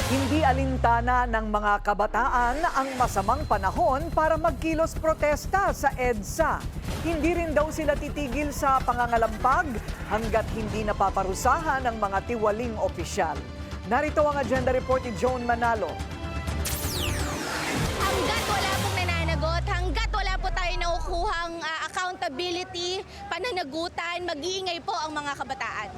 Hindi alintana ng mga kabataan ang masamang panahon para magkilos protesta sa EDSA. Hindi rin daw sila titigil sa pangangalampag hanggat hindi napaparusahan ng mga tiwaling opisyal. Narito ang agenda report ni Joan Manalo. Hanggat wala pong nananagot, hanggat wala po tayo nakukuhang accountability, pananagutan, mag-iingay po ang mga kabataan.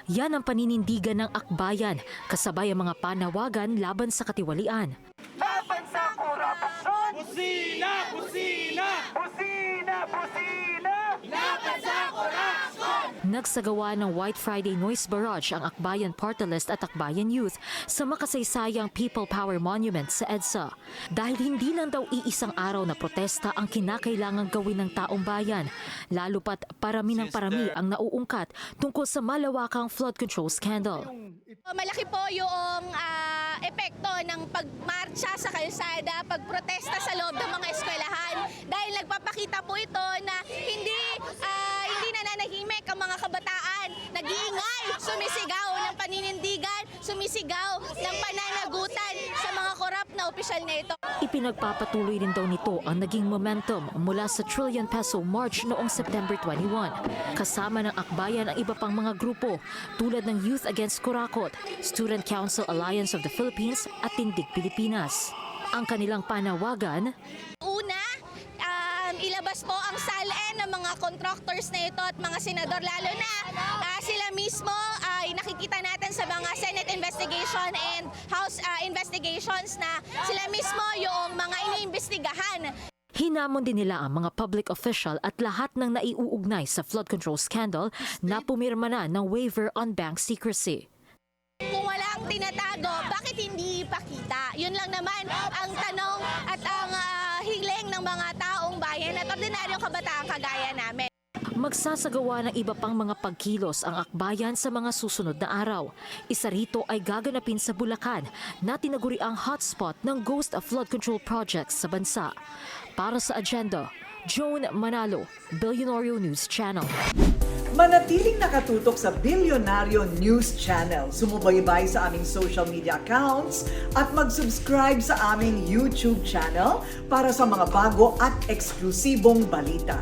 Yan ang paninindigan ng akbayan, kasabay ang mga panawagan laban sa katiwalian. Laban sa korupsyon! Busina! Busina! Busina! Busina! Laban sa korupsyon! Nagsagawa ng White Friday Noise Barrage ang Akbayan Party List at Akbayan Youth sa makasaysayang People Power Monument sa EDSA. Dahil hindi lang daw iisang araw na protesta ang kinakailangang gawin ng taong bayan, lalo pat parami ng parami ang nauungkat tungkol sa malawakang flood control scandal. Malaki po yung epekto ng pagmarcha sa kalsada, pagprotesta sa loob ng mga eskwelahan dahil nagpapakita po ito na hindi nananahimik ang mga kabataan, nag-iingay, sumisigaw ng paninindigan, sumisigaw ng pananagutan sa mga korap na opisyal na ito. Ipinagpapatuloy rin daw nito ang naging momentum mula sa trillion peso march noong September 21. Kasama ng akbayan ang iba pang mga grupo tulad ng Youth Against Kurakot, Student Council Alliance of the Philippines at Tindig Pilipinas. Ang kanilang panawagan, Una, ilabas po ang SALN ng mga contractors na ito at mga senador, lalo na sila mismo ay nakikita natin sa mga Senate investigation and House investigations na sila mismo yung mga iniimbestigahan. hinamon din nila ang mga public official at lahat ng naiuugnay sa flood control scandal na pumirma na ng waiver on bank secrecy. Kung walang tinatago, bakit hindi ipakita? Yun lang naman ang tanong at ang hiling ng mga taong bayan at ordinaryong kabataan kagaya namin. Magsasagawa ng iba pang mga pagkilos ang akbayan sa mga susunod na araw. Isa rito ay gaganapin sa Bulacan na tinaguri ang hotspot ng ghost flood control projects sa bansa. Para sa agenda, Joan Manalo, Billionario News Channel. Manatiling nakatutok sa Billionario News Channel. Sumubaybay sa aming social media accounts at mag-subscribe sa aming YouTube channel para sa mga bago at eksklusibong balita.